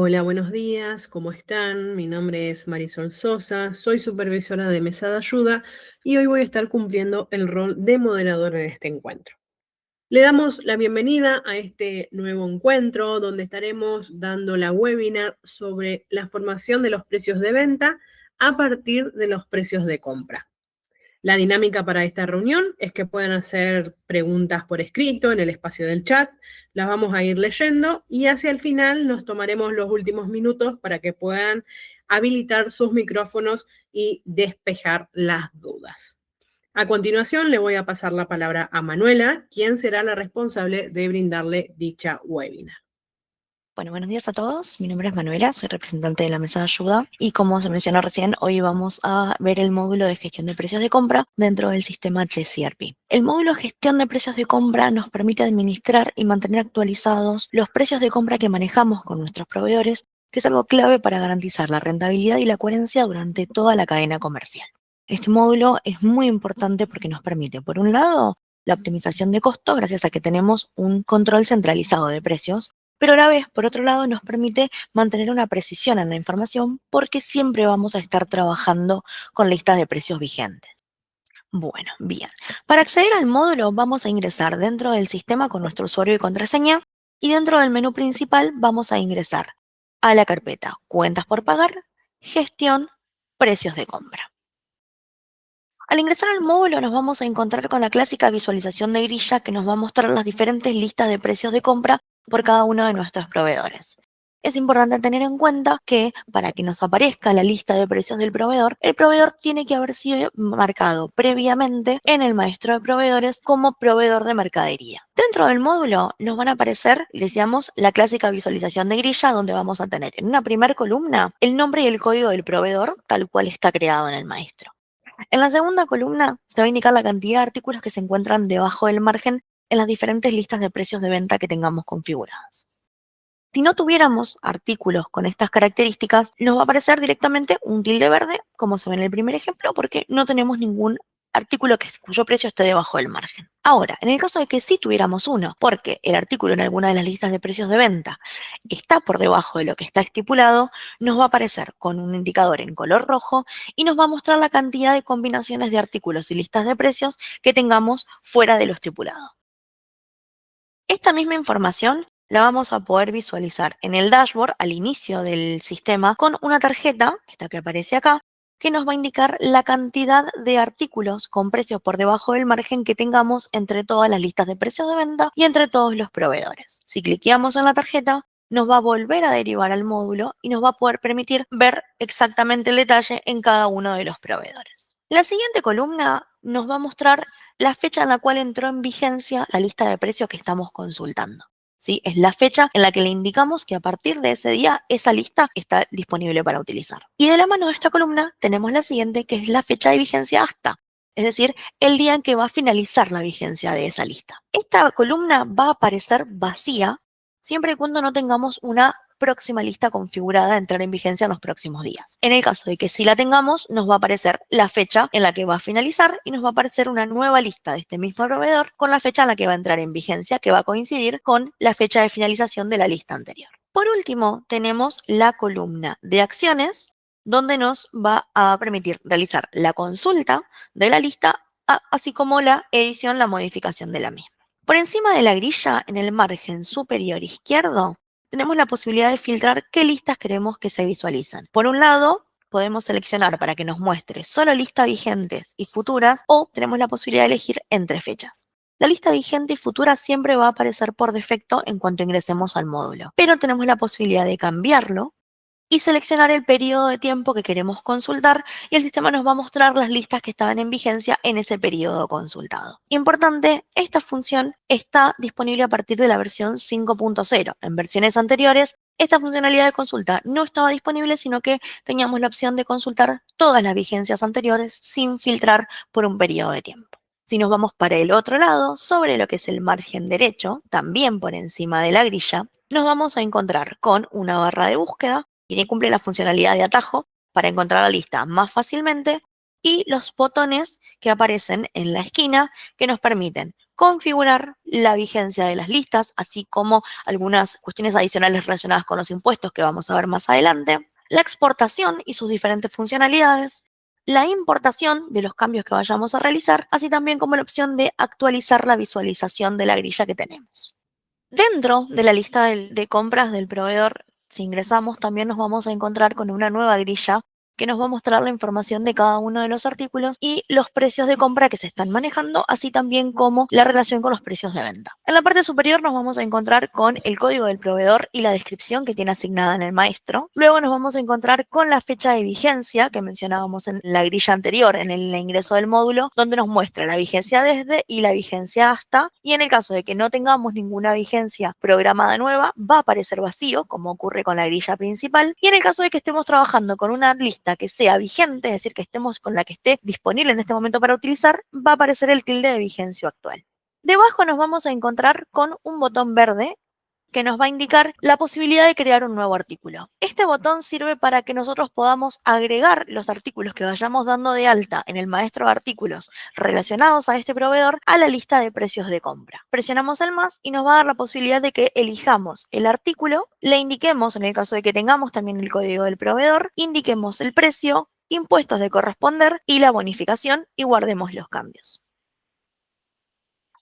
Hola, buenos días, ¿cómo están? Mi nombre es Marisol Sosa, soy supervisora de Mesa de Ayuda y hoy voy a estar cumpliendo el rol de moderador en este encuentro. Le damos la bienvenida a este nuevo encuentro donde estaremos dando la webinar sobre la formación de los precios de venta a partir de los precios de compra. La dinámica para esta reunión es que puedan hacer preguntas por escrito en el espacio del chat, las vamos a ir leyendo y hacia el final nos tomaremos los últimos minutos para que puedan habilitar sus micrófonos y despejar las dudas. A continuación le voy a pasar la palabra a Manuela, quien será la responsable de brindarle dicha webinar. Bueno, buenos días a todos. Mi nombre es Manuela, soy representante de la Mesa de Ayuda y como se mencionó recién, hoy vamos a ver el módulo de gestión de precios de compra dentro del sistema CHES-ERP. El módulo de gestión de precios de compra nos permite administrar y mantener actualizados los precios de compra que manejamos con nuestros proveedores, que es algo clave para garantizar la rentabilidad y la coherencia durante toda la cadena comercial. Este módulo es muy importante porque nos permite, por un lado, la optimización de costo gracias a que tenemos un control centralizado de precios, pero a la vez, por otro lado, nos permite mantener una precisión en la información porque siempre vamos a estar trabajando con listas de precios vigentes. Bueno, bien. Para acceder al módulo vamos a ingresar dentro del sistema con nuestro usuario y contraseña y dentro del menú principal vamos a ingresar a la carpeta Cuentas por pagar, Gestión, Precios de compra. Al ingresar al módulo nos vamos a encontrar con la clásica visualización de grilla que nos va a mostrar las diferentes listas de precios de compra por cada uno de nuestros proveedores. Es importante tener en cuenta que para que nos aparezca la lista de precios del proveedor, el proveedor tiene que haber sido marcado previamente en el maestro de proveedores como proveedor de mercadería. Dentro del módulo nos van a aparecer, decíamos, la clásica visualización de grilla donde vamos a tener en una primera columna el nombre y el código del proveedor tal cual está creado en el maestro. En la segunda columna se va a indicar la cantidad de artículos que se encuentran debajo del margen en las diferentes listas de precios de venta que tengamos configuradas. Si no tuviéramos artículos con estas características, nos va a aparecer directamente un tilde verde, como se ve en el primer ejemplo, porque no tenemos ningún artículo cuyo precio esté debajo del margen. Ahora, en el caso de que sí tuviéramos uno, porque el artículo en alguna de las listas de precios de venta está por debajo de lo que está estipulado, nos va a aparecer con un indicador en color rojo y nos va a mostrar la cantidad de combinaciones de artículos y listas de precios que tengamos fuera de lo estipulado. Esta misma información la vamos a poder visualizar en el dashboard al inicio del sistema con una tarjeta, esta que aparece acá, que nos va a indicar la cantidad de artículos con precios por debajo del margen que tengamos entre todas las listas de precios de venta y entre todos los proveedores. Si cliqueamos en la tarjeta, nos va a volver a derivar al módulo y nos va a poder permitir ver exactamente el detalle en cada uno de los proveedores. La siguiente columna nos va a mostrar la fecha en la cual entró en vigencia la lista de precios que estamos consultando. ¿Sí? Es la fecha en la que le indicamos que a partir de ese día esa lista está disponible para utilizar. Y de la mano de esta columna tenemos la siguiente, que es la fecha de vigencia hasta, es decir, el día en que va a finalizar la vigencia de esa lista. Esta columna va a aparecer vacía siempre y cuando no tengamos una próxima lista configurada a entrar en vigencia en los próximos días. En el caso de que sí la tengamos, nos va a aparecer la fecha en la que va a finalizar y nos va a aparecer una nueva lista de este mismo proveedor con la fecha en la que va a entrar en vigencia, que va a coincidir con la fecha de finalización de la lista anterior. Por último, tenemos la columna de acciones, donde nos va a permitir realizar la consulta de la lista, así como la edición, la modificación de la misma. Por encima de la grilla, en el margen superior izquierdo, tenemos la posibilidad de filtrar qué listas queremos que se visualicen. Por un lado, podemos seleccionar para que nos muestre solo listas vigentes y futuras o tenemos la posibilidad de elegir entre fechas. La lista vigente y futura siempre va a aparecer por defecto en cuanto ingresemos al módulo, pero tenemos la posibilidad de cambiarlo y seleccionar el periodo de tiempo que queremos consultar y el sistema nos va a mostrar las listas que estaban en vigencia en ese periodo consultado. Importante, esta función está disponible a partir de la versión 5.0. En versiones anteriores, esta funcionalidad de consulta no estaba disponible, sino que teníamos la opción de consultar todas las vigencias anteriores sin filtrar por un periodo de tiempo. Si nos vamos para el otro lado, sobre lo que es el margen derecho, también por encima de la grilla, nos vamos a encontrar con una barra de búsqueda que cumple la funcionalidad de atajo para encontrar la lista más fácilmente y los botones que aparecen en la esquina que nos permiten configurar la vigencia de las listas, así como algunas cuestiones adicionales relacionadas con los impuestos que vamos a ver más adelante, la exportación y sus diferentes funcionalidades, la importación de los cambios que vayamos a realizar, así también como la opción de actualizar la visualización de la grilla que tenemos. Dentro de la lista de compras del proveedor, si ingresamos, también nos vamos a encontrar con una nueva grilla que nos va a mostrar la información de cada uno de los artículos y los precios de compra que se están manejando, así también como la relación con los precios de venta. En la parte superior nos vamos a encontrar con el código del proveedor y la descripción que tiene asignada en el maestro. Luego nos vamos a encontrar con la fecha de vigencia que mencionábamos en la grilla anterior, en el ingreso del módulo, donde nos muestra la vigencia desde y la vigencia hasta. Y en el caso de que no tengamos ninguna vigencia programada nueva, va a aparecer vacío, como ocurre con la grilla principal. Y en el caso de que estemos trabajando con una lista que sea vigente, es decir, que estemos con la que esté disponible en este momento para utilizar, va a aparecer el tilde de vigencia actual. Debajo nos vamos a encontrar con un botón verde que nos va a indicar la posibilidad de crear un nuevo artículo. Este botón sirve para que nosotros podamos agregar los artículos que vayamos dando de alta en el maestro de artículos relacionados a este proveedor a la lista de precios de compra. Presionamos el más y nos va a dar la posibilidad de que elijamos el artículo, le indiquemos, en el caso de que tengamos también el código del proveedor, indiquemos el precio, impuestos de corresponder y la bonificación y guardemos los cambios.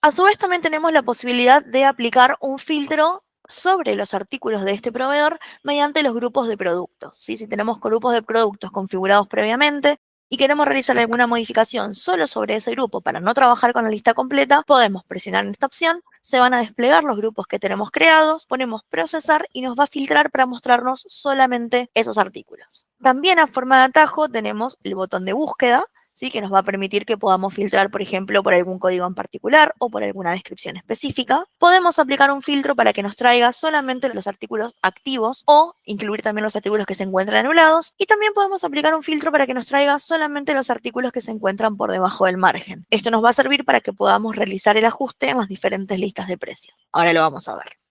A su vez, también tenemos la posibilidad de aplicar un filtro sobre los artículos de este proveedor mediante los grupos de productos. ¿Sí? Si tenemos grupos de productos configurados previamente y queremos realizar alguna modificación solo sobre ese grupo para no trabajar con la lista completa, podemos presionar en esta opción, se van a desplegar los grupos que tenemos creados, ponemos procesar y nos va a filtrar para mostrarnos solamente esos artículos. También a forma de atajo tenemos el botón de búsqueda, ¿sí? Que nos va a permitir que podamos filtrar, por ejemplo, por algún código en particular o por alguna descripción específica. Podemos aplicar un filtro para que nos traiga solamente los artículos activos o incluir también los artículos que se encuentran anulados. Y también podemos aplicar un filtro para que nos traiga solamente los artículos que se encuentran por debajo del margen. Esto nos va a servir para que podamos realizar el ajuste en las diferentes listas de precios. Ahora lo vamos a ver.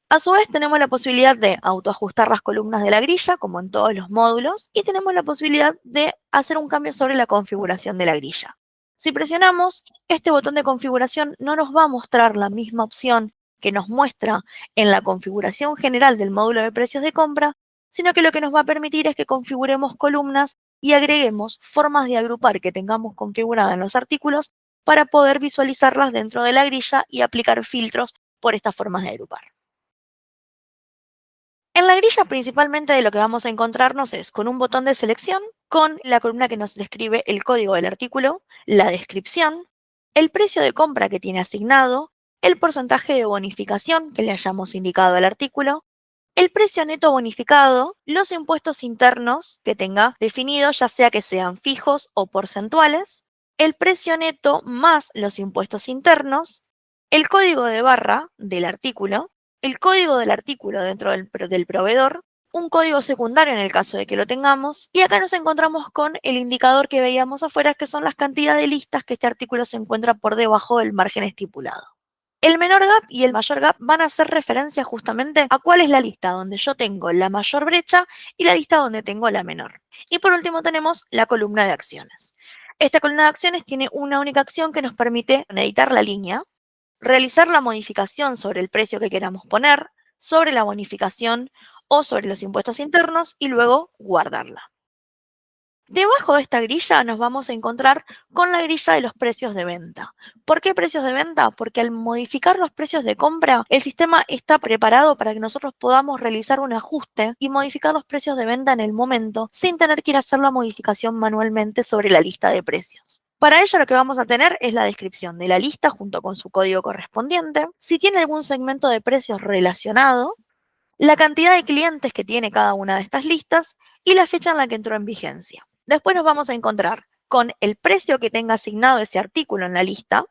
A su vez, tenemos la posibilidad de autoajustar las columnas de la grilla, como en todos los módulos, y tenemos la posibilidad de hacer un cambio sobre la configuración de la grilla. Si presionamos, este botón de configuración no nos va a mostrar la misma opción que nos muestra en la configuración general del módulo de precios de compra, sino que lo que nos va a permitir es que configuremos columnas y agreguemos formas de agrupar que tengamos configuradas en los artículos para poder visualizarlas dentro de la grilla y aplicar filtros por estas formas de agrupar. En la grilla principalmente de lo que vamos a encontrarnos es con un botón de selección, con la columna que nos describe el código del artículo, la descripción, el precio de compra que tiene asignado, el porcentaje de bonificación que le hayamos indicado al artículo, el precio neto bonificado, los impuestos internos que tenga definidos, ya sea que sean fijos o porcentuales, el precio neto más los impuestos internos, el código de barra del artículo, el código del artículo dentro del proveedor, un código secundario en el caso de que lo tengamos, y acá nos encontramos con el indicador que veíamos afuera, que son las cantidades de listas que este artículo se encuentra por debajo del margen estipulado. El menor gap y el mayor gap van a hacer referencia justamente a cuál es la lista donde yo tengo la mayor brecha y la lista donde tengo la menor. Y por último tenemos la columna de acciones. Esta columna de acciones tiene una única acción que nos permite editar la línea, realizar la modificación sobre el precio que queramos poner, sobre la bonificación o sobre los impuestos internos y luego guardarla. Debajo de esta grilla nos vamos a encontrar con la grilla de los precios de venta. ¿Por qué precios de venta? Porque al modificar los precios de compra, el sistema está preparado para que nosotros podamos realizar un ajuste y modificar los precios de venta en el momento sin tener que ir a hacer la modificación manualmente sobre la lista de precios. Para ello lo que vamos a tener es la descripción de la lista junto con su código correspondiente, si tiene algún segmento de precios relacionado, la cantidad de clientes que tiene cada una de estas listas y la fecha en la que entró en vigencia. Después nos vamos a encontrar con el precio que tenga asignado ese artículo en la lista,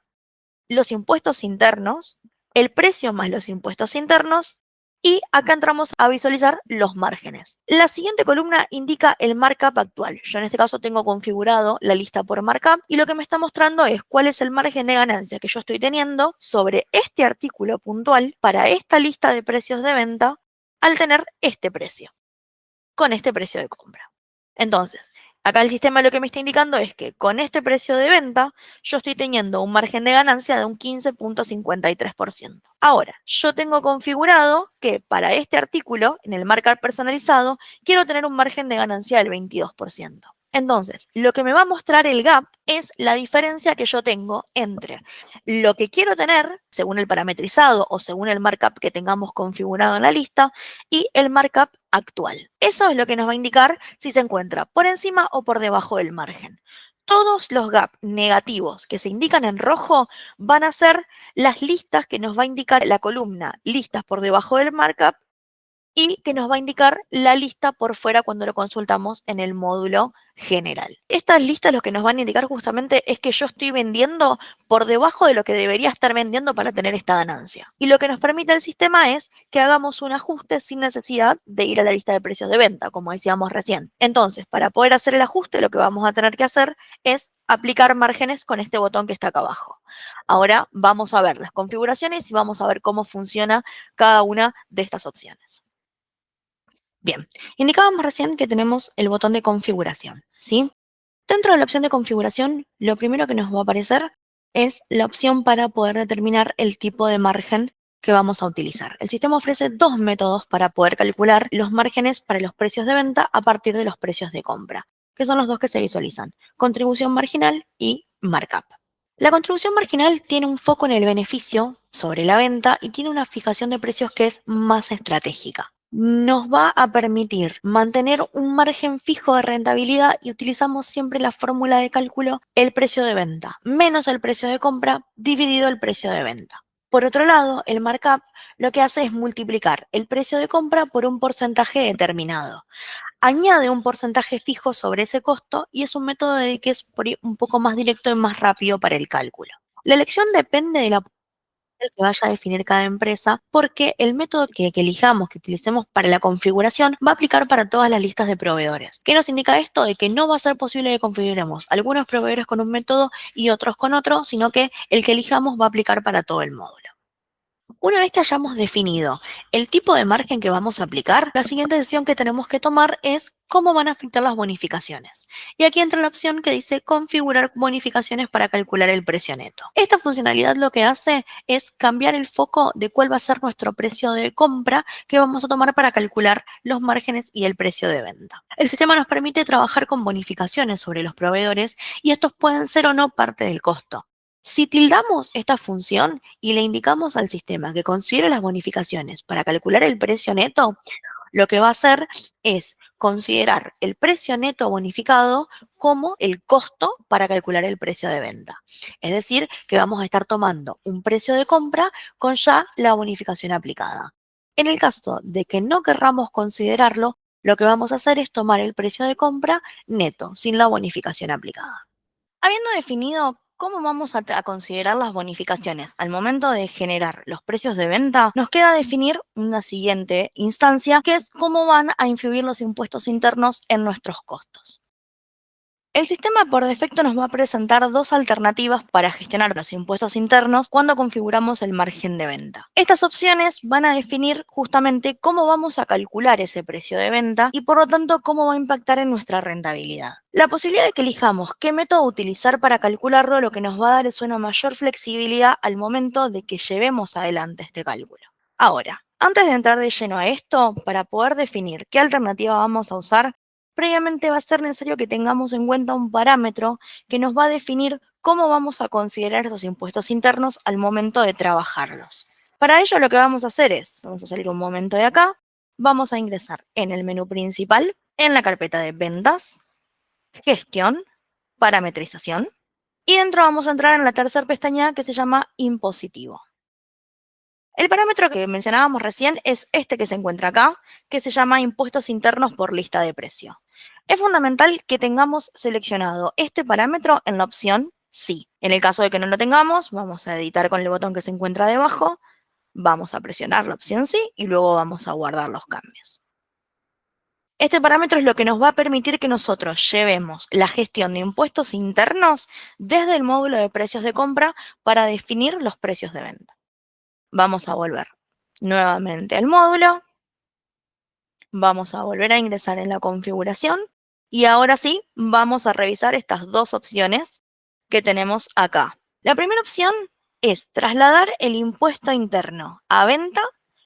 los impuestos internos, el precio más los impuestos internos, y acá entramos a visualizar los márgenes. La siguiente columna indica el markup actual. Yo en este caso tengo configurado la lista por markup y lo que me está mostrando es cuál es el margen de ganancia que yo estoy teniendo sobre este artículo puntual para esta lista de precios de venta al tener este precio, con este precio de compra. Entonces, Acá el sistema lo que me está indicando es que con este precio de venta yo estoy teniendo un margen de ganancia de un 15,53%. Ahora, yo tengo configurado que para este artículo, en el markup personalizado, quiero tener un margen de ganancia del 22%. Entonces, lo que me va a mostrar el gap es la diferencia que yo tengo entre lo que quiero tener, según el parametrizado o según el markup que tengamos configurado en la lista, y el markup actual. Eso es lo que nos va a indicar si se encuentra por encima o por debajo del margen. Todos los gaps negativos que se indican en rojo van a ser las listas que nos va a indicar la columna listas por debajo del markup y que nos va a indicar la lista por fuera cuando lo consultamos en el módulo general. Estas listas lo que nos van a indicar justamente es que yo estoy vendiendo por debajo de lo que debería estar vendiendo para tener esta ganancia. Y lo que nos permite el sistema es que hagamos un ajuste sin necesidad de ir a la lista de precios de venta, como decíamos recién. Entonces, para poder hacer el ajuste, lo que vamos a tener que hacer es aplicar márgenes con este botón que está acá abajo. Ahora vamos a ver las configuraciones y vamos a ver cómo funciona cada una de estas opciones. Bien, indicábamos recién que tenemos el botón de configuración, ¿sí? Dentro de la opción de configuración, lo primero que nos va a aparecer es la opción para poder determinar el tipo de margen que vamos a utilizar. El sistema ofrece dos métodos para poder calcular los márgenes para los precios de venta a partir de los precios de compra, que son los dos que se visualizan, contribución marginal y markup. La contribución marginal tiene un foco en el beneficio sobre la venta y tiene una fijación de precios que es más estratégica. Nos va a permitir mantener un margen fijo de rentabilidad y utilizamos siempre la fórmula de cálculo el precio de venta menos el precio de compra dividido el precio de venta. Por otro lado, el markup lo que hace es multiplicar el precio de compra por un porcentaje determinado. Añade un porcentaje fijo sobre ese costo y es un método de que es un poco más directo y más rápido para el cálculo. La elección depende de la que vaya a definir cada empresa, porque el método que elijamos, que utilicemos para la configuración, va a aplicar para todas las listas de proveedores. ¿Qué nos indica esto? De que no va a ser posible que configuremos algunos proveedores con un método y otros con otro, sino que el que elijamos va a aplicar para todo el módulo. Una vez que hayamos definido el tipo de margen que vamos a aplicar, la siguiente decisión que tenemos que tomar es cómo van a afectar las bonificaciones. Y aquí entra la opción que dice configurar bonificaciones para calcular el precio neto. Esta funcionalidad lo que hace es cambiar el foco de cuál va a ser nuestro precio de compra que vamos a tomar para calcular los márgenes y el precio de venta. El sistema nos permite trabajar con bonificaciones sobre los proveedores y estos pueden ser o no parte del costo. Si tildamos esta función y le indicamos al sistema que considere las bonificaciones para calcular el precio neto, lo que va a hacer es considerar el precio neto bonificado como el costo para calcular el precio de venta. Es decir, que vamos a estar tomando un precio de compra con ya la bonificación aplicada. En el caso de que no querramos considerarlo, lo que vamos a hacer es tomar el precio de compra neto, sin la bonificación aplicada. Habiendo definido cómo vamos a considerar las bonificaciones al momento de generar los precios de venta, nos queda definir una siguiente instancia, que es cómo van a influir los impuestos internos en nuestros costos. El sistema por defecto nos va a presentar dos alternativas para gestionar los impuestos internos cuando configuramos el margen de venta. Estas opciones van a definir justamente cómo vamos a calcular ese precio de venta y por lo tanto cómo va a impactar en nuestra rentabilidad. La posibilidad de que elijamos qué método utilizar para calcularlo lo que nos va a dar es una mayor flexibilidad al momento de que llevemos adelante este cálculo. Ahora, antes de entrar de lleno a esto, para poder definir qué alternativa vamos a usar, previamente va a ser necesario que tengamos en cuenta un parámetro que nos va a definir cómo vamos a considerar esos impuestos internos al momento de trabajarlos. Para ello lo que vamos a hacer es, vamos a salir un momento de acá, vamos a ingresar en el menú principal, en la carpeta de ventas, gestión, parametrización, y dentro vamos a entrar en la tercera pestaña que se llama impositivo. El parámetro que mencionábamos recién es este que se encuentra acá, que se llama impuestos internos por lista de precio. Es fundamental que tengamos seleccionado este parámetro en la opción sí. En el caso de que no lo tengamos, vamos a editar con el botón que se encuentra debajo, vamos a presionar la opción sí y luego vamos a guardar los cambios. Este parámetro es lo que nos va a permitir que nosotros llevemos la gestión de impuestos internos desde el módulo de precios de compra para definir los precios de venta. Vamos a volver nuevamente al módulo. Vamos a volver a ingresar en la configuración Y ahora sí, vamos a revisar estas dos opciones que tenemos acá. La primera opción es trasladar el impuesto interno a venta,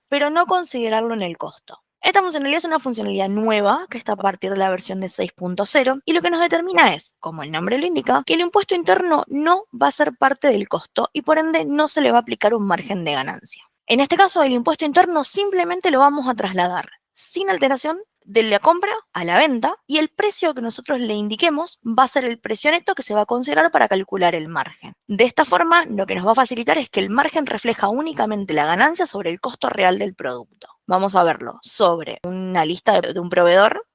pero no considerarlo en el costo. Esta funcionalidad es una funcionalidad nueva que está a partir de la versión de 6.0 y lo que nos determina es, como el nombre lo indica, que el impuesto interno no va a ser parte del costo y por ende no se le va a aplicar un margen de ganancia. En este caso, el impuesto interno simplemente lo vamos a trasladar sin alteración de la compra a la venta y el precio que nosotros le indiquemos va a ser el precio neto que se va a considerar para calcular el margen. De esta forma, lo que nos va a facilitar es que el margen refleja únicamente la ganancia sobre el costo real del producto. Vamos a verlo sobre una lista de un proveedor.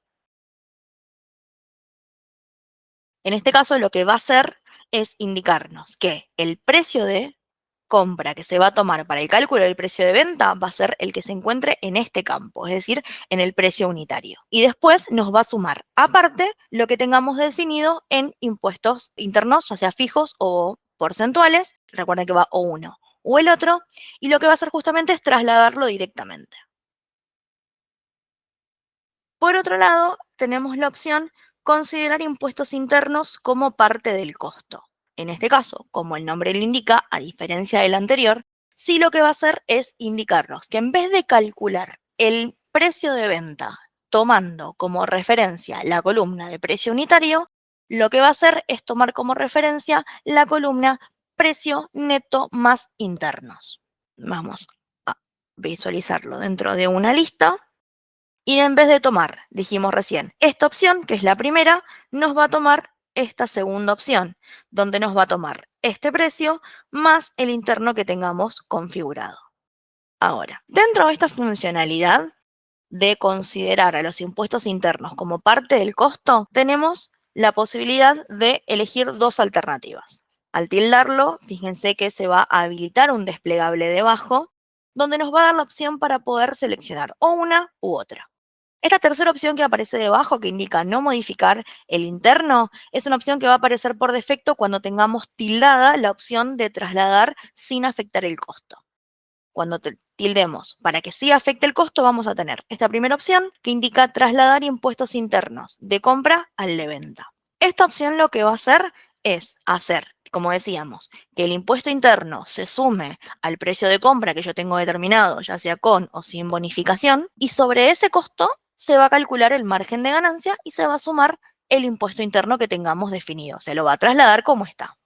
En este caso, lo que va a hacer es indicarnos que el precio de compra que se va a tomar para el cálculo del precio de venta va a ser el que se encuentre en este campo, es decir, en el precio unitario. Y después nos va a sumar aparte lo que tengamos definido en impuestos internos, ya sea fijos o porcentuales. Recuerden que va o uno o el otro. Y lo que va a hacer justamente es trasladarlo directamente. Por otro lado, tenemos la opción considerar impuestos internos como parte del costo. En este caso, como el nombre lo indica, a diferencia del anterior, sí lo que va a hacer es indicarnos que en vez de calcular el precio de venta tomando como referencia la columna de precio unitario, lo que va a hacer es tomar como referencia la columna precio neto más internos. Vamos a visualizarlo dentro de una lista. Y en vez de tomar, dijimos recién, esta opción, que es la primera, nos va a tomar esta segunda opción, donde nos va a tomar este precio más el interno que tengamos configurado. Ahora, dentro de esta funcionalidad de considerar a los impuestos internos como parte del costo, tenemos la posibilidad de elegir dos alternativas. Al tildarlo, fíjense que se va a habilitar un desplegable debajo, donde nos va a dar la opción para poder seleccionar o una u otra. Esta tercera opción que aparece debajo, que indica no modificar el interno, es una opción que va a aparecer por defecto cuando tengamos tildada la opción de trasladar sin afectar el costo. Cuando tildemos para que sí afecte el costo, vamos a tener esta primera opción que indica trasladar impuestos internos de compra al de venta. Esta opción lo que va a hacer es hacer, como decíamos, que el impuesto interno se sume al precio de compra que yo tengo determinado, ya sea con o sin bonificación, y sobre ese costo se va a calcular el margen de ganancia y se va a sumar el impuesto interno que tengamos definido. Se lo va a trasladar como está.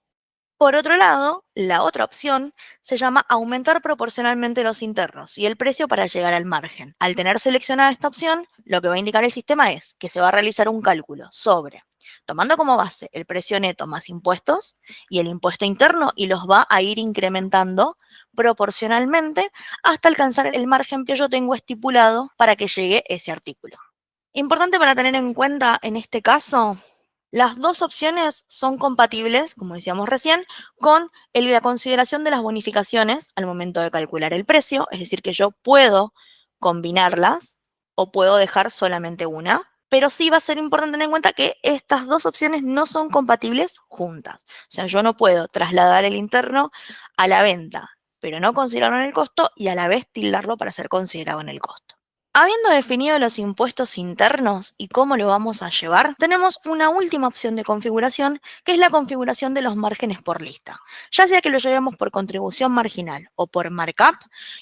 Por otro lado, la otra opción se llama aumentar proporcionalmente los internos y el precio para llegar al margen. Al tener seleccionada esta opción, lo que va a indicar el sistema es que se va a realizar un cálculo sobre, tomando como base el precio neto más impuestos y el impuesto interno, y los va a ir incrementando proporcionalmente hasta alcanzar el margen que yo tengo estipulado para que llegue ese artículo. Importante para tener en cuenta en este caso, las dos opciones son compatibles, como decíamos recién, con la consideración de las bonificaciones al momento de calcular el precio, es decir, que yo puedo combinarlas o puedo dejar solamente una, pero sí va a ser importante tener en cuenta que estas dos opciones no son compatibles juntas. O sea, yo no puedo trasladar el interno a la venta, pero no considerarlo en el costo, y a la vez tildarlo para ser considerado en el costo. Habiendo definido los impuestos internos y cómo lo vamos a llevar, tenemos una última opción de configuración, que es la configuración de los márgenes por lista. Ya sea que lo llevemos por contribución marginal o por markup,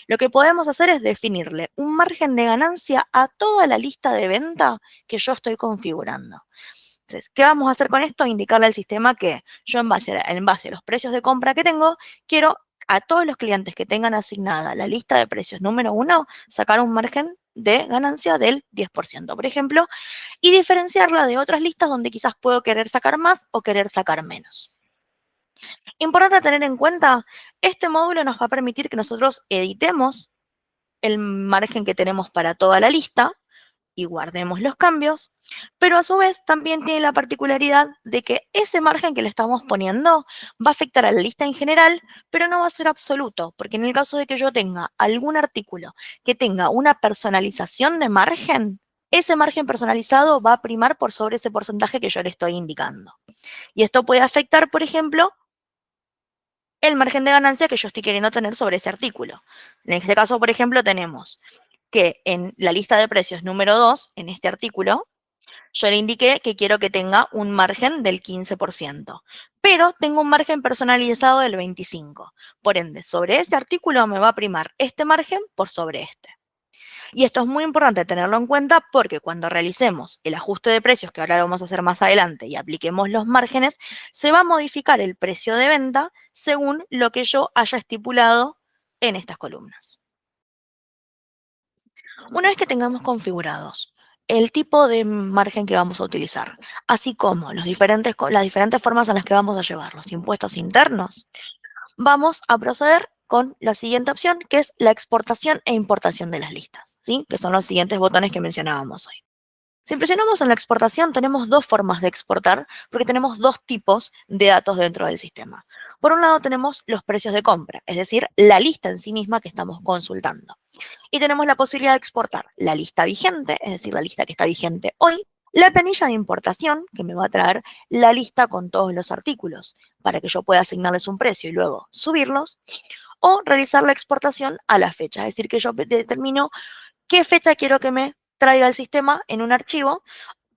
lo que podemos hacer es definirle un margen de ganancia a toda la lista de venta que yo estoy configurando. Entonces, ¿qué vamos a hacer con esto? Indicarle al sistema que yo en base a los precios de compra que tengo, quiero a todos los clientes que tengan asignada la lista de precios número 1, sacar un margen de ganancia del 10%, por ejemplo, y diferenciarla de otras listas donde quizás puedo querer sacar más o querer sacar menos. Importante tener en cuenta, este módulo nos va a permitir que nosotros editemos el margen que tenemos para toda la lista y guardemos los cambios, pero a su vez también tiene la particularidad de que ese margen que le estamos poniendo va a afectar a la lista en general, pero no va a ser absoluto, porque en el caso de que yo tenga algún artículo que tenga una personalización de margen, ese margen personalizado va a primar por sobre ese porcentaje que yo le estoy indicando. Y esto puede afectar, por ejemplo, el margen de ganancia que yo estoy queriendo tener sobre ese artículo. En este caso, por ejemplo, tenemos que en la lista de precios número 2, en este artículo, Yo le indiqué que quiero que tenga un margen del 15%, pero tengo un margen personalizado del 25%. Por ende, sobre este artículo me va a primar este margen por sobre este. Y esto es muy importante tenerlo en cuenta porque cuando realicemos el ajuste de precios, que ahora lo vamos a hacer más adelante, y apliquemos los márgenes, se va a modificar el precio de venta según lo que yo haya estipulado en estas columnas. Una vez que tengamos configurados el tipo de margen que vamos a utilizar, así como las diferentes formas en las que vamos a llevar los impuestos internos, vamos a proceder con la siguiente opción, que es la exportación e importación de las listas, ¿sí? Que son los siguientes botones que mencionábamos hoy. Si presionamos en la exportación, tenemos dos formas de exportar, porque tenemos dos tipos de datos dentro del sistema. Por un lado tenemos los precios de compra, es decir, la lista en sí misma que estamos consultando. Y tenemos la posibilidad de exportar la lista vigente, es decir, la lista que está vigente hoy, la planilla de importación, que me va a traer la lista con todos los artículos, para que yo pueda asignarles un precio y luego subirlos, o realizar la exportación a la fecha, es decir, que yo determino qué fecha quiero que me traiga el sistema en un archivo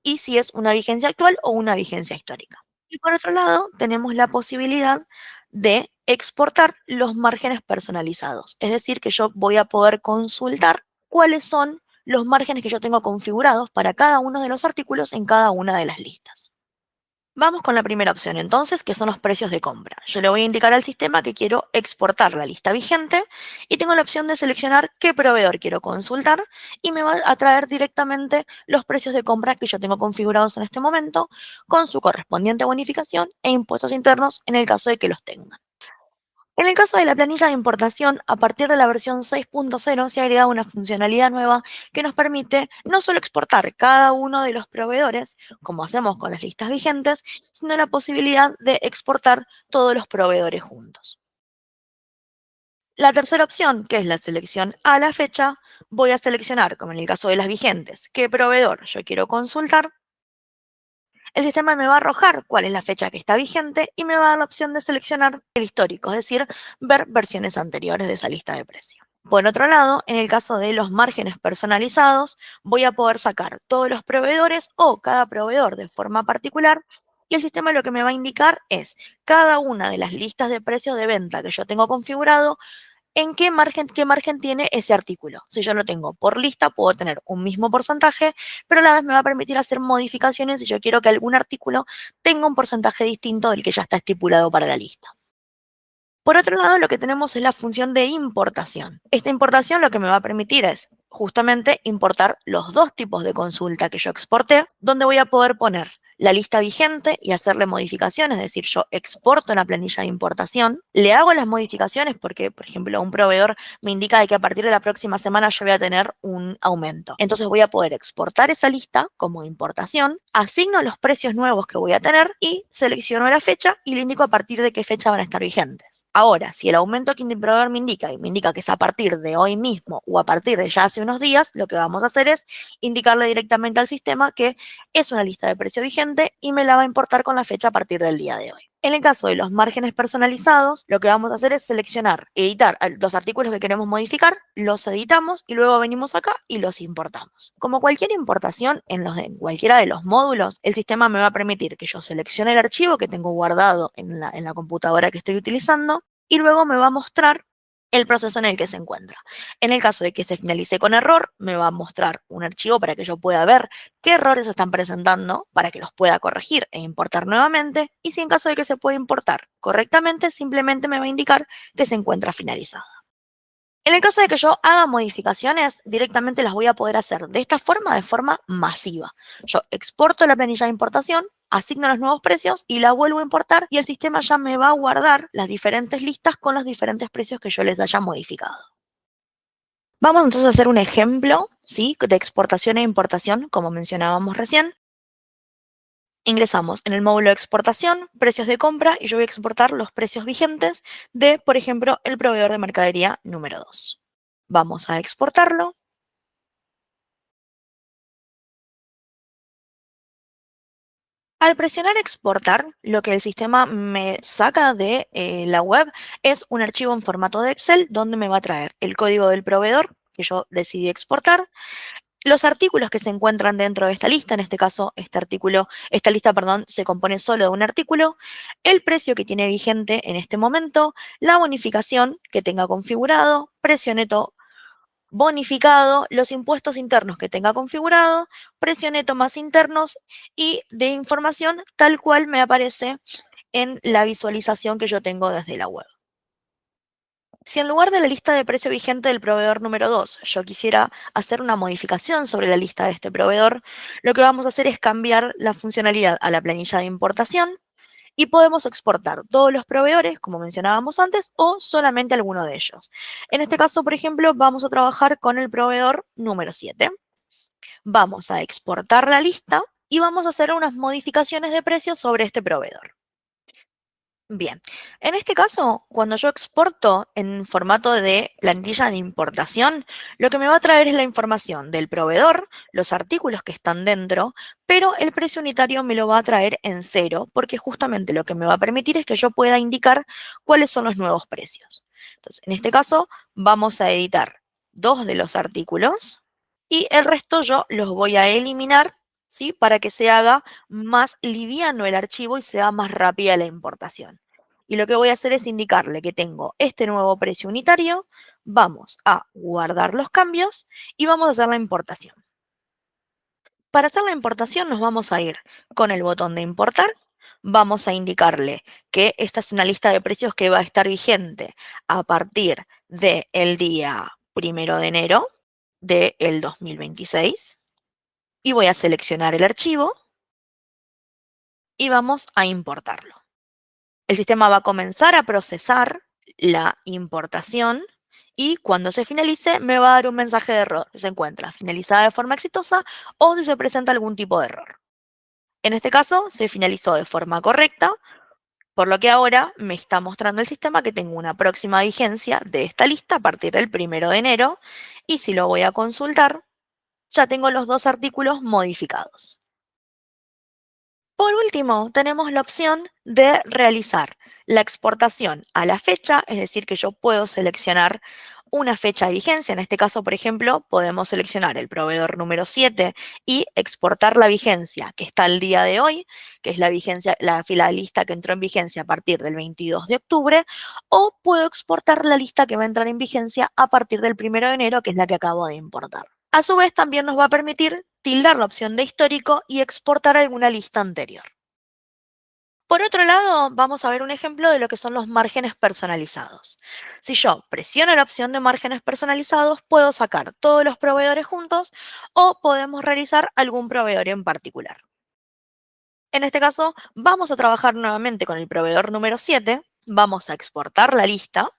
y si es una vigencia actual o una vigencia histórica. Y por otro lado, tenemos la posibilidad de exportar los márgenes personalizados, es decir, que yo voy a poder consultar cuáles son los márgenes que yo tengo configurados para cada uno de los artículos en cada una de las listas. Vamos con la primera opción entonces, que son los precios de compra. Yo le voy a indicar al sistema que quiero exportar la lista vigente y tengo la opción de seleccionar qué proveedor quiero consultar y me va a traer directamente los precios de compra que yo tengo configurados en este momento con su correspondiente bonificación e impuestos internos en el caso de que los tengan. En el caso de la planilla de importación, a partir de la versión 6.0 se ha agregado una funcionalidad nueva que nos permite no solo exportar cada uno de los proveedores, como hacemos con las listas vigentes, sino la posibilidad de exportar todos los proveedores juntos. La tercera opción, que es la selección a la fecha, voy a seleccionar, como en el caso de las vigentes, qué proveedor yo quiero consultar. El sistema me va a arrojar cuál es la fecha que está vigente y me va a dar la opción de seleccionar el histórico, es decir, ver versiones anteriores de esa lista de precios. Por otro lado, en el caso de los márgenes personalizados, voy a poder sacar todos los proveedores o cada proveedor de forma particular y el sistema lo que me va a indicar es cada una de las listas de precios de venta que yo tengo configurado, en qué margen tiene ese artículo. Si yo lo tengo por lista, puedo tener un mismo porcentaje, pero a la vez me va a permitir hacer modificaciones si yo quiero que algún artículo tenga un porcentaje distinto del que ya está estipulado para la lista. Por otro lado, lo que tenemos es la función de importación. Esta importación lo que me va a permitir es justamente importar los dos tipos de consulta que yo exporté, donde voy a poder poner la lista vigente y hacerle modificaciones, es decir, yo exporto una planilla de importación, le hago las modificaciones porque, por ejemplo, un proveedor me indica de que a partir de la próxima semana yo voy a tener un aumento. Entonces voy a poder exportar esa lista como importación, asigno los precios nuevos que voy a tener y selecciono la fecha y le indico a partir de qué fecha van a estar vigentes. Ahora, si el aumento que el proveedor me indica y me indica que es a partir de hoy mismo o a partir de ya hace unos días, lo que vamos a hacer es indicarle directamente al sistema que es una lista de precio vigente y me la va a importar con la fecha a partir del día de hoy. En el caso de los márgenes personalizados, lo que vamos a hacer es seleccionar, editar los artículos que queremos modificar, los editamos y luego venimos acá y los importamos. Como cualquier importación en cualquiera de los módulos, el sistema me va a permitir que yo seleccione el archivo que tengo guardado en la computadora que estoy utilizando y luego me va a mostrar el proceso en el que se encuentra. En el caso de que se finalice con error, me va a mostrar un archivo para que yo pueda ver qué errores se están presentando para que los pueda corregir e importar nuevamente. Y si en caso de que se pueda importar correctamente, simplemente me va a indicar que se encuentra finalizada. En el caso de que yo haga modificaciones, directamente las voy a poder hacer de esta forma, de forma masiva. Yo exporto la planilla de importación, asigno los nuevos precios y la vuelvo a importar y el sistema ya me va a guardar las diferentes listas con los diferentes precios que yo les haya modificado. Vamos entonces a hacer un ejemplo, ¿sí?, de exportación e importación, como mencionábamos recién. Ingresamos en el módulo de exportación, precios de compra, y yo voy a exportar los precios vigentes de, por ejemplo, el proveedor de mercadería número 2. Vamos a exportarlo. Al presionar exportar, lo que el sistema me saca de la web es un archivo en formato de Excel donde me va a traer el código del proveedor que yo decidí exportar, los artículos que se encuentran dentro de esta lista, en este caso esta lista, perdón, se compone solo de un artículo, el precio que tiene vigente en este momento, la bonificación que tenga configurado, precio neto bonificado, los impuestos internos que tenga configurado, precio neto más internos y de información tal cual me aparece en la visualización que yo tengo desde la web. Si en lugar de la lista de precio vigente del proveedor número 2, yo quisiera hacer una modificación sobre la lista de este proveedor, lo que vamos a hacer es cambiar la funcionalidad a la planilla de importación y podemos exportar todos los proveedores, como mencionábamos antes, o solamente alguno de ellos. En este caso, por ejemplo, vamos a trabajar con el proveedor número 7. Vamos a exportar la lista y vamos a hacer unas modificaciones de precios sobre este proveedor. Bien, en este caso, cuando yo exporto en formato de plantilla de importación, lo que me va a traer es la información del proveedor, los artículos que están dentro, pero el precio unitario me lo va a traer en cero, porque justamente lo que me va a permitir es que yo pueda indicar cuáles son los nuevos precios. Entonces, en este caso, vamos a editar 2 de los artículos y el resto yo los voy a eliminar, ¿sí? Para que se haga más liviano el archivo y sea más rápida la importación. Y lo que voy a hacer es indicarle que tengo este nuevo precio unitario, vamos a guardar los cambios y vamos a hacer la importación. Para hacer la importación nos vamos a ir con el botón de importar, vamos a indicarle que esta es una lista de precios que va a estar vigente a partir del día 1 de enero del 2026 y voy a seleccionar el archivo y vamos a importarlo. El sistema va a comenzar a procesar la importación y cuando se finalice me va a dar un mensaje de error si se encuentra finalizada de forma exitosa o si se presenta algún tipo de error. En este caso se finalizó de forma correcta, por lo que ahora me está mostrando el sistema que tengo una próxima vigencia de esta lista a partir del 1 de enero y si lo voy a consultar, ya tengo los 2 artículos modificados. Por último, tenemos la opción de realizar la exportación a la fecha, es decir, que yo puedo seleccionar una fecha de vigencia. En este caso, por ejemplo, podemos seleccionar el proveedor número 7 y exportar la vigencia que está al día de hoy, que es la vigencia, la lista que entró en vigencia a partir del 22 de octubre, o puedo exportar la lista que va a entrar en vigencia a partir del 1 de enero, que es la que acabo de importar. A su vez, también nos va a permitir tildar la opción de histórico y exportar alguna lista anterior. Por otro lado, vamos a ver un ejemplo de lo que son los márgenes personalizados. Si yo presiono la opción de márgenes personalizados, puedo sacar todos los proveedores juntos o podemos realizar algún proveedor en particular. En este caso, vamos a trabajar nuevamente con el proveedor número 7, vamos a exportar la lista.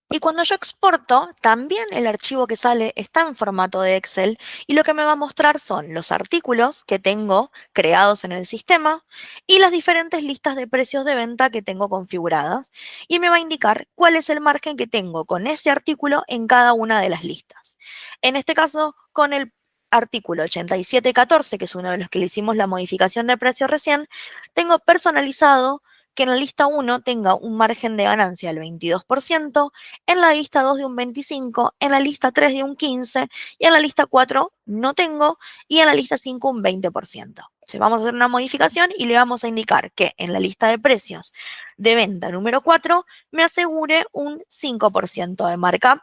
Y cuando yo exporto, también el archivo que sale está en formato de Excel y lo que me va a mostrar son los artículos que tengo creados en el sistema y las diferentes listas de precios de venta que tengo configuradas y me va a indicar cuál es el margen que tengo con ese artículo en cada una de las listas. En este caso, con el artículo 8714, que es uno de los que le hicimos la modificación de precio recién, tengo personalizado que en la lista 1 tenga un margen de ganancia del 22%, en la lista 2 de un 25%, en la lista 3 de un 15% y en la lista 4 no tengo y en la lista 5 un 20%. Entonces vamos a hacer una modificación y le vamos a indicar que en la lista de precios de venta número 4 me asegure un 5% de markup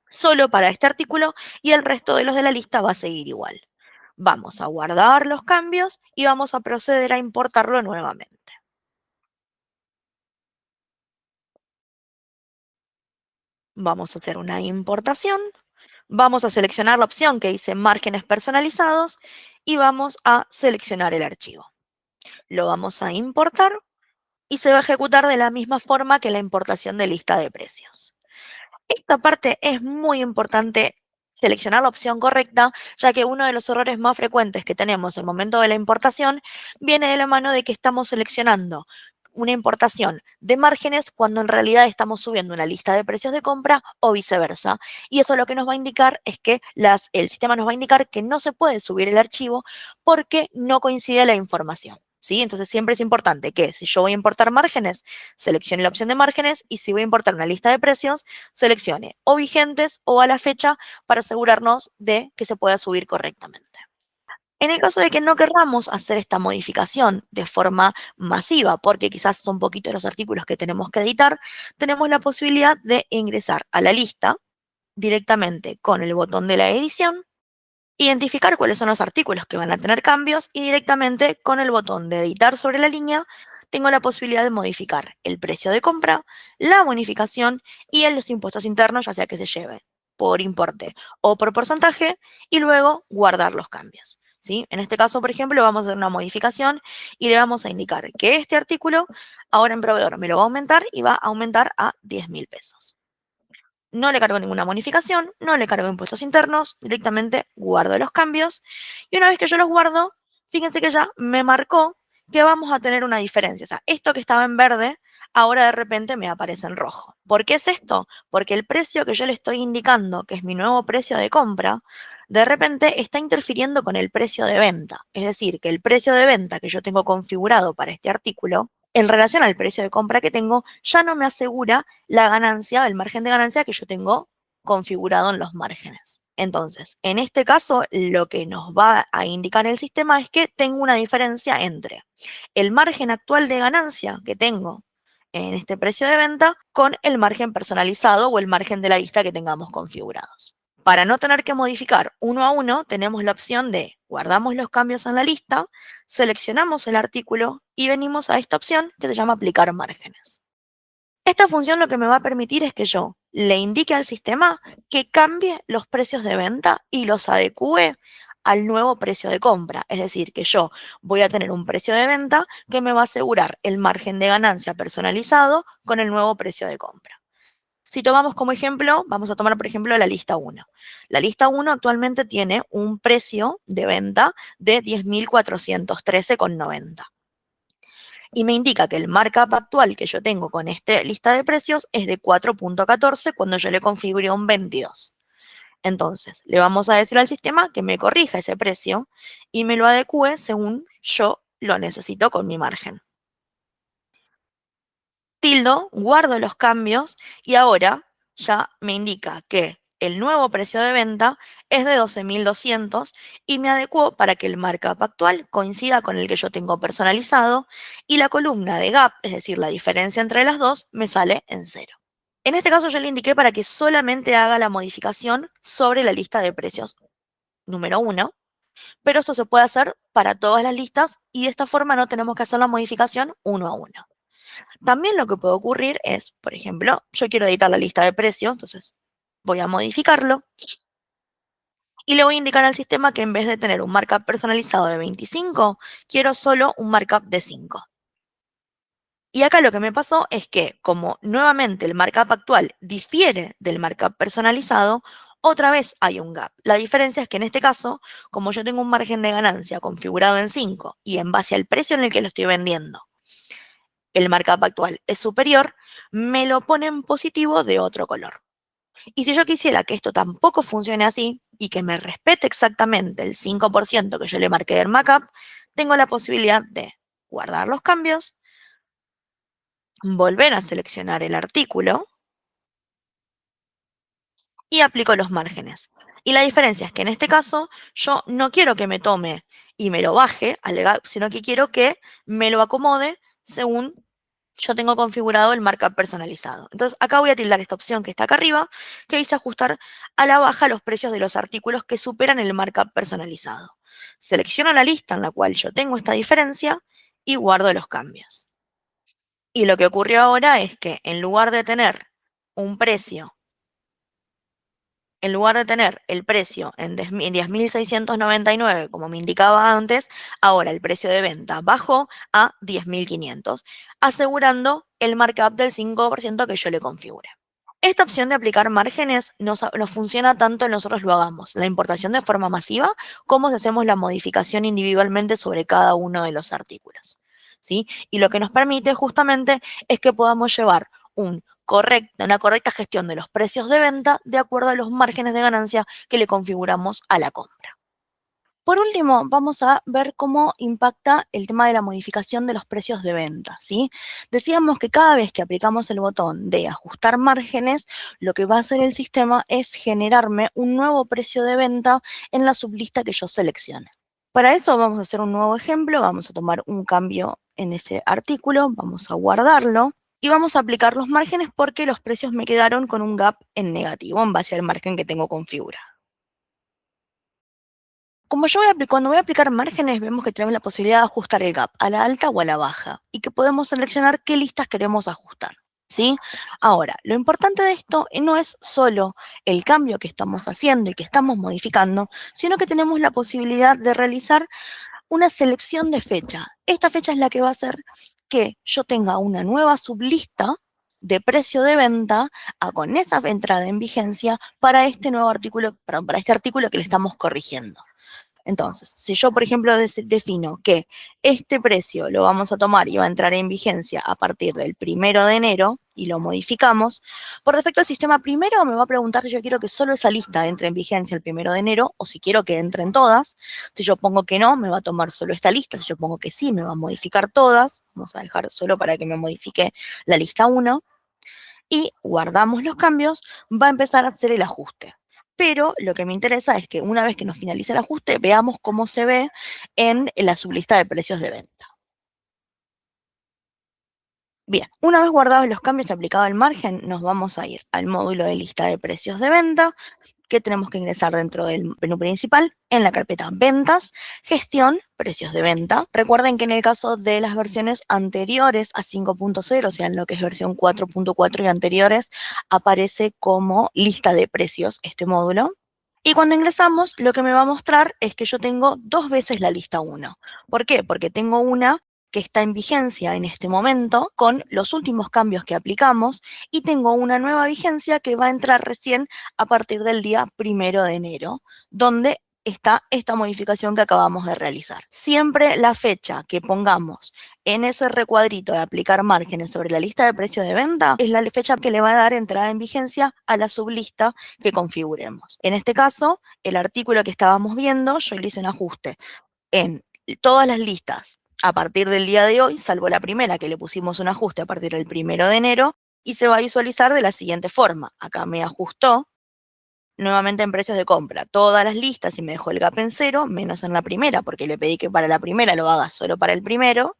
solo para este artículo y el resto de los de la lista va a seguir igual. Vamos a guardar los cambios y vamos a proceder a importarlo nuevamente. Vamos a hacer una importación, vamos a seleccionar la opción que dice márgenes personalizados y vamos a seleccionar el archivo. Lo vamos a importar y se va a ejecutar de la misma forma que la importación de lista de precios. Esta parte es muy importante seleccionar la opción correcta, ya que uno de los errores más frecuentes que tenemos en el momento de la importación viene de la mano de que estamos seleccionando una importación de márgenes cuando en realidad estamos subiendo una lista de precios de compra o viceversa. Y eso lo que nos va a indicar es que el sistema nos va a indicar que no se puede subir el archivo porque no coincide la información. ¿sí? Entonces siempre es importante que si yo voy a importar márgenes, seleccione la opción de márgenes y si voy a importar una lista de precios, seleccione o vigentes o a la fecha para asegurarnos de que se pueda subir correctamente. En el caso de que no querramos hacer esta modificación de forma masiva, porque quizás son poquitos los artículos que tenemos que editar, tenemos la posibilidad de ingresar a la lista directamente con el botón de la edición, identificar cuáles son los artículos que van a tener cambios y directamente con el botón de editar sobre la línea tengo la posibilidad de modificar el precio de compra, la bonificación y los impuestos internos, ya sea que se lleve por importe o por porcentaje, y luego guardar los cambios. ¿Sí? En este caso, por ejemplo, vamos a hacer una modificación y le vamos a indicar que este artículo ahora en proveedor me lo va a aumentar y va a aumentar a 10.000 pesos. No le cargo ninguna bonificación, no le cargo impuestos internos, directamente guardo los cambios y una vez que yo los guardo, fíjense que ya me marcó que vamos a tener una diferencia. O sea, esto que estaba en verde, ahora de repente me aparece en rojo. ¿Por qué es esto? Porque el precio que yo le estoy indicando, que es mi nuevo precio de compra, de repente está interfiriendo con el precio de venta. Es decir, que el precio de venta que yo tengo configurado para este artículo en relación al precio de compra que tengo, ya no me asegura la ganancia, el margen de ganancia que yo tengo configurado en los márgenes. Entonces, en este caso, lo que nos va a indicar el sistema es que tengo una diferencia entre el margen actual de ganancia que tengo en este precio de venta con el margen personalizado o el margen de la lista que tengamos configurados. Para no tener que modificar uno a uno, tenemos la opción de guardamos los cambios en la lista, seleccionamos el artículo y venimos a esta opción que se llama aplicar márgenes. Esta función lo que me va a permitir es que yo le indique al sistema que cambie los precios de venta y los adecue al nuevo precio de compra. Es decir, que yo voy a tener un precio de venta que me va a asegurar el margen de ganancia personalizado con el nuevo precio de compra. Si tomamos como ejemplo, vamos a tomar por ejemplo la lista 1. La lista 1 actualmente tiene un precio de venta de 10.413,90. Y me indica que el markup actual que yo tengo con esta lista de precios es de 4.14 cuando yo le configuré un 22. Entonces, le vamos a decir al sistema que me corrija ese precio y me lo adecue según yo lo necesito con mi margen. Tildo, guardo los cambios y ahora ya me indica que el nuevo precio de venta es de 12.200 y me adecuo para que el markup actual coincida con el que yo tengo personalizado y la columna de gap, es decir, la diferencia entre las dos, me sale en 0. En este caso yo le indiqué para que solamente haga la modificación sobre la lista de precios número 1, pero esto se puede hacer para todas las listas y de esta forma no tenemos que hacer la modificación uno a uno. También lo que puede ocurrir es, por ejemplo, yo quiero editar la lista de precios, entonces voy a modificarlo y le voy a indicar al sistema que en vez de tener un markup personalizado de 25, quiero solo un markup de 5. Y acá lo que me pasó es que, como nuevamente el markup actual difiere del markup personalizado, otra vez hay un gap. La diferencia es que en este caso, como yo tengo un margen de ganancia configurado en 5 y en base al precio en el que lo estoy vendiendo, el markup actual es superior, me lo pone en positivo de otro color. Y si yo quisiera que esto tampoco funcione así y que me respete exactamente el 5% que yo le marqué del markup, tengo la posibilidad de guardar los cambios, volver a seleccionar el artículo y aplico los márgenes. Y la diferencia es que en este caso yo no quiero que me tome y me lo baje, sino que quiero que me lo acomode según yo tengo configurado el markup personalizado. Entonces acá voy a tildar esta opción que está acá arriba, que dice ajustar a la baja los precios de los artículos que superan el markup personalizado. Selecciono la lista en la cual yo tengo esta diferencia y guardo los cambios. Y lo que ocurrió ahora es que en lugar de tener un precio, en lugar de tener el precio en 10.699, como me indicaba antes, ahora el precio de venta bajó a 10.500, asegurando el markup del 5% que yo le configure. Esta opción de aplicar márgenes nos funciona tanto en nosotros lo hagamos, la importación de forma masiva, como si hacemos la modificación individualmente sobre cada uno de los artículos. ¿Sí? Y lo que nos permite justamente es que podamos llevar una correcta gestión de los precios de venta de acuerdo a los márgenes de ganancia que le configuramos a la compra. Por último, vamos a ver cómo impacta el tema de la modificación de los precios de venta, ¿sí? Decíamos que cada vez que aplicamos el botón de ajustar márgenes, lo que va a hacer el sistema es generarme un nuevo precio de venta en la sublista que yo seleccione. Para eso vamos a hacer un nuevo ejemplo, vamos a tomar un cambio en este artículo, vamos a guardarlo y vamos a aplicar los márgenes porque los precios me quedaron con un gap en negativo en base al margen que tengo configurado. Cuando voy a aplicar márgenes, vemos que tenemos la posibilidad de ajustar el gap a la alta o a la baja y que podemos seleccionar qué listas queremos ajustar, ¿sí? Ahora, lo importante de esto no es solo el cambio que estamos haciendo y que estamos modificando, sino que tenemos la posibilidad de realizar una selección de fecha. Esta fecha es la que va a hacer que yo tenga una nueva sublista de precio de venta con esa entrada en vigencia para este nuevo artículo, perdón, para este artículo que le estamos corrigiendo. Entonces, si yo, por ejemplo, defino que este precio lo vamos a tomar y va a entrar en vigencia a partir del 1 de enero y lo modificamos, por defecto el sistema primero me va a preguntar si yo quiero que solo esa lista entre en vigencia el 1 de enero o si quiero que entren todas. Si yo pongo que no, me va a tomar solo esta lista. Si yo pongo que sí, me va a modificar todas. Vamos a dejar solo para que me modifique la lista 1. Y guardamos los cambios, va a empezar a hacer el ajuste. Pero lo que me interesa es que una vez que nos finalice el ajuste, veamos cómo se ve en la sublista de precios de venta. Bien, una vez guardados los cambios y aplicado el margen, nos vamos a ir al módulo de lista de precios de venta, que tenemos que ingresar dentro del menú principal, en la carpeta Ventas, Gestión, Precios de Venta. Recuerden que en el caso de las versiones anteriores a 5.0, o sea, en lo que es versión 4.4 y anteriores, aparece como lista de precios este módulo. Y cuando ingresamos, lo que me va a mostrar es que yo tengo 2 veces la lista 1. ¿Por qué? Porque tengo una que está en vigencia en este momento con los últimos cambios que aplicamos y tengo una nueva vigencia que va a entrar recién a partir del día 1 de enero, donde está esta modificación que acabamos de realizar. Siempre la fecha que pongamos en ese recuadrito de aplicar márgenes sobre la lista de precios de venta es la fecha que le va a dar entrada en vigencia a la sublista que configuremos. En este caso, el artículo que estábamos viendo, yo le hice un ajuste en todas las listas a partir del día de hoy, salvo la primera que le pusimos un ajuste a partir del 1 de enero, y se va a visualizar de la siguiente forma. Acá me ajustó nuevamente en precios de compra todas las listas y me dejó el gap en 0, menos en la primera, porque le pedí que para la primera lo haga solo para el primero.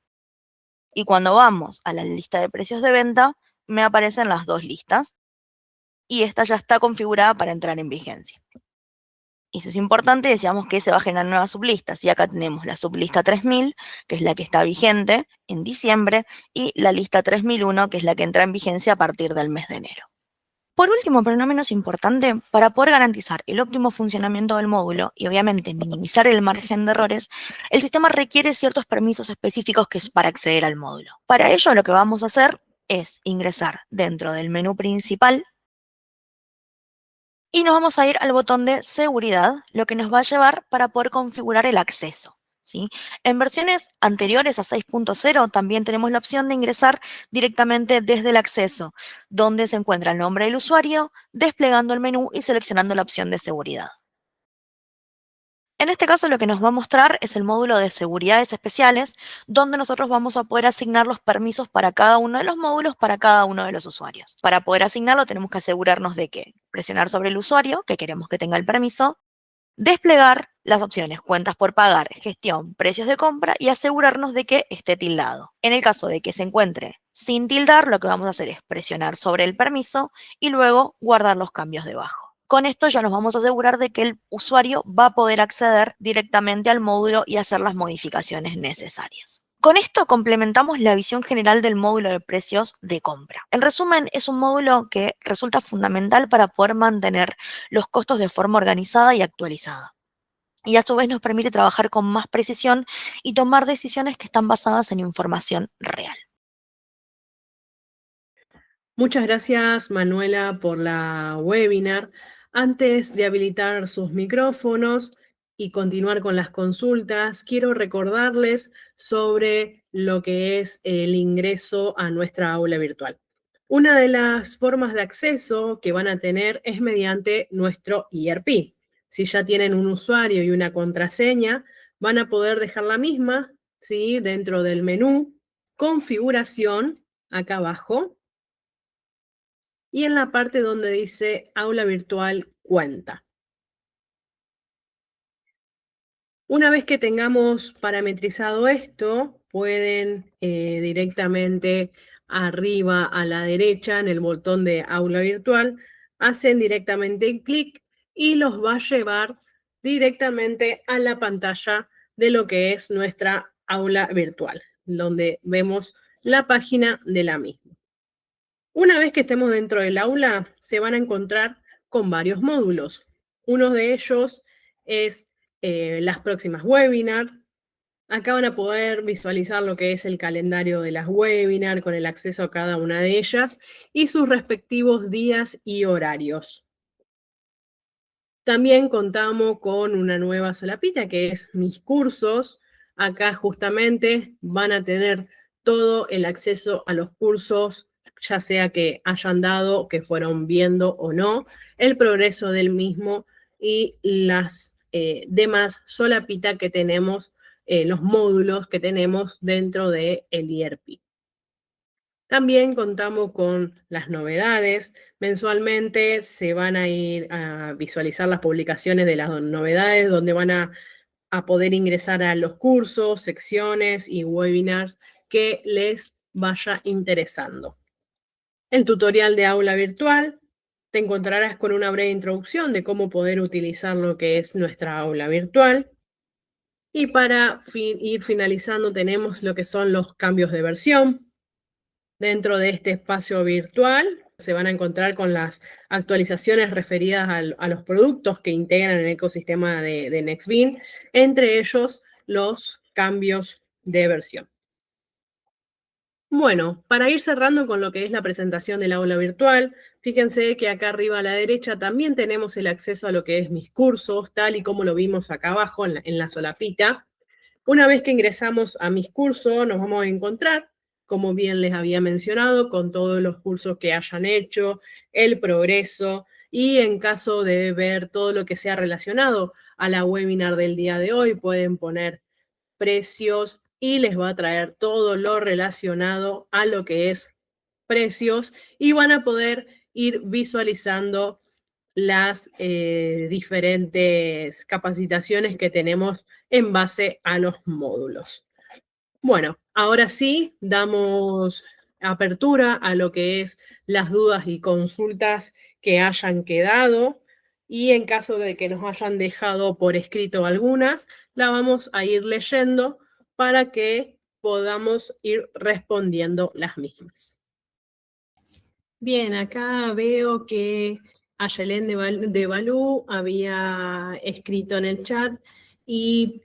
Y cuando vamos a la lista de precios de venta, me aparecen las 2 listas. Y esta ya está configurada para entrar en vigencia. Y eso es importante, decíamos que se va a generar nuevas sublistas. Y acá tenemos la sublista 3000, que es la que está vigente en diciembre, y la lista 3001, que es la que entra en vigencia a partir del mes de enero. Por último, pero no menos importante, para poder garantizar el óptimo funcionamiento del módulo y obviamente minimizar el margen de errores, el sistema requiere ciertos permisos específicos que es para acceder al módulo. Para ello, lo que vamos a hacer es ingresar dentro del menú principal y nos vamos a ir al botón de seguridad, lo que nos va a llevar para poder configurar el acceso, ¿sí? En versiones anteriores a 6.0 también tenemos la opción de ingresar directamente desde el acceso, donde se encuentra el nombre del usuario, desplegando el menú y seleccionando la opción de seguridad. En este caso lo que nos va a mostrar es el módulo de seguridades especiales, donde nosotros vamos a poder asignar los permisos para cada uno de los módulos, para cada uno de los usuarios. Para poder asignarlo tenemos que asegurarnos de que presionar sobre el usuario, que queremos que tenga el permiso, desplegar las opciones cuentas por pagar, gestión, precios de compra y asegurarnos de que esté tildado. En el caso de que se encuentre sin tildar, lo que vamos a hacer es presionar sobre el permiso y luego guardar los cambios debajo. Con esto ya nos vamos a asegurar de que el usuario va a poder acceder directamente al módulo y hacer las modificaciones necesarias. Con esto complementamos la visión general del módulo de precios de compra. En resumen, es un módulo que resulta fundamental para poder mantener los costos de forma organizada y actualizada. Y a su vez nos permite trabajar con más precisión y tomar decisiones que están basadas en información real. Muchas gracias, Manuela, por la webinar. Antes de habilitar sus micrófonos y continuar con las consultas, quiero recordarles sobre lo que es el ingreso a nuestra aula virtual. Una de las formas de acceso que van a tener es mediante nuestro ERP. si ya tienen un usuario y una contraseña, van a poder dejar la misma, ¿sí? Dentro del menú, configuración, acá abajo, y en la parte donde dice aula virtual cuenta. Una vez que tengamos parametrizado esto, pueden directamente arriba a la derecha en el botón de aula virtual, hacen directamente clic y los va a llevar directamente a la pantalla de lo que es nuestra aula virtual, donde vemos la página de la misma. Una vez que estemos dentro del aula, se van a encontrar con varios módulos. Uno de ellos es las próximas webinars. Acá van a poder visualizar lo que es el calendario de las webinars con el acceso a cada una de ellas y sus respectivos días y horarios. También contamos con una nueva solapita que es mis cursos. Acá justamente van a tener todo el acceso a los cursos, ya sea que hayan dado, que fueron viendo o no, el progreso del mismo y las demás solapita que tenemos, los módulos que tenemos dentro del IERPI. También contamos con las novedades. Mensualmente se van a ir a visualizar las publicaciones de las novedades, donde van a poder ingresar a los cursos, secciones y webinars que les vaya interesando. El tutorial de aula virtual, te encontrarás con una breve introducción de cómo poder utilizar lo que es nuestra aula virtual. Y para ir finalizando tenemos lo que son los cambios de versión. Dentro de este espacio virtual se van a encontrar con las actualizaciones referidas a los productos que integran el ecosistema de Nextbeam, entre ellos los cambios de versión. Bueno, para ir cerrando con lo que es la presentación del aula virtual, fíjense que acá arriba a la derecha también tenemos el acceso a lo que es mis cursos, tal y como lo vimos acá abajo en la solapita. Una vez que ingresamos a mis cursos, nos vamos a encontrar, como bien les había mencionado, con todos los cursos que hayan hecho, el progreso, y en caso de ver todo lo que sea relacionado a la webinar del día de hoy, pueden poner precios y les va a traer todo lo relacionado a lo que es precios y van a poder ir visualizando las diferentes capacitaciones que tenemos en base a los módulos. Bueno, ahora sí, damos apertura a lo que es las dudas y consultas que hayan quedado y en caso de que nos hayan dejado por escrito algunas, la vamos a ir leyendo para que podamos ir respondiendo las mismas. Bien, acá veo que Ayelén de Balú había escrito en el chat y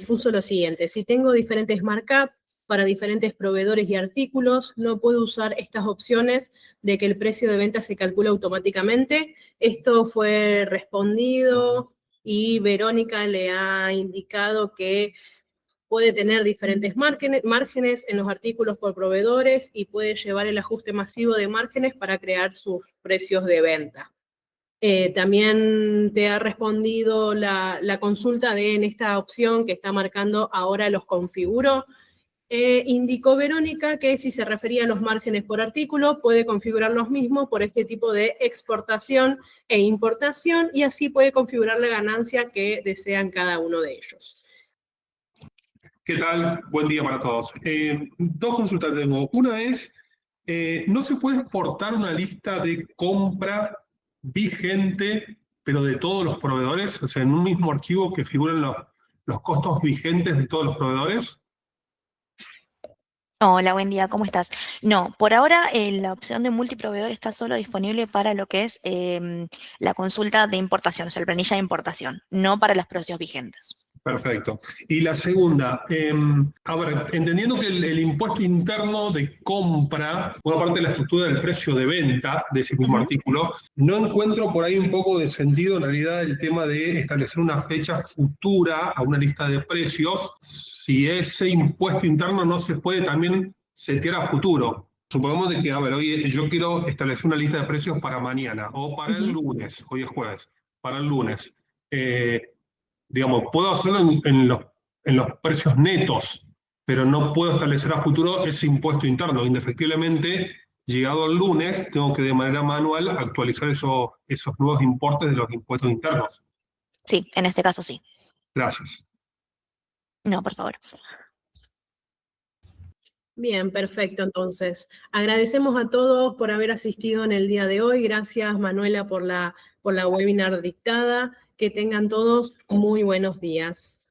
puso lo siguiente: si tengo diferentes markup para diferentes proveedores y artículos, no puedo usar estas opciones de que el precio de venta se calcula automáticamente. Esto fue respondido y Verónica le ha indicado que puede tener diferentes márgenes en los artículos por proveedores y puede llevar el ajuste masivo de márgenes para crear sus precios de venta. También te ha respondido la consulta en esta opción que está marcando ahora los configuro. Indicó Verónica que si se refería a los márgenes por artículo, puede configurar los mismos por este tipo de exportación e importación y así puede configurar la ganancia que desean cada uno de ellos. ¿Qué tal? Buen día para todos. Dos consultas tengo. Una es, ¿no se puede exportar una lista de compra vigente, pero de todos los proveedores? O sea, en un mismo archivo que figuren los costos vigentes de todos los proveedores. Hola, buen día, ¿cómo estás? No, por ahora la opción de multiproveedor está solo disponible para lo que es la consulta de importación, o sea, la planilla de importación, no para los precios vigentes. Perfecto. Y la segunda, a ver, entendiendo que el impuesto interno de compra forma parte de la estructura del precio de venta de ese mismo artículo, no encuentro por ahí un poco de sentido en realidad el tema de establecer una fecha futura a una lista de precios, si ese impuesto interno no se puede también setear a futuro. Supongamos de que, a ver, hoy yo quiero establecer una lista de precios para mañana o para el lunes, hoy es jueves, para el lunes. digamos, puedo hacerlo en los precios netos, pero no puedo establecer a futuro ese impuesto interno. Indefectiblemente, llegado el lunes, tengo que de manera manual actualizar esos nuevos importes de los impuestos internos. Sí, en este caso sí. Gracias. No, por favor. Bien, perfecto. Entonces, agradecemos a todos por haber asistido en el día de hoy. Gracias, Manuela, por la webinar dictada. Que tengan todos muy buenos días.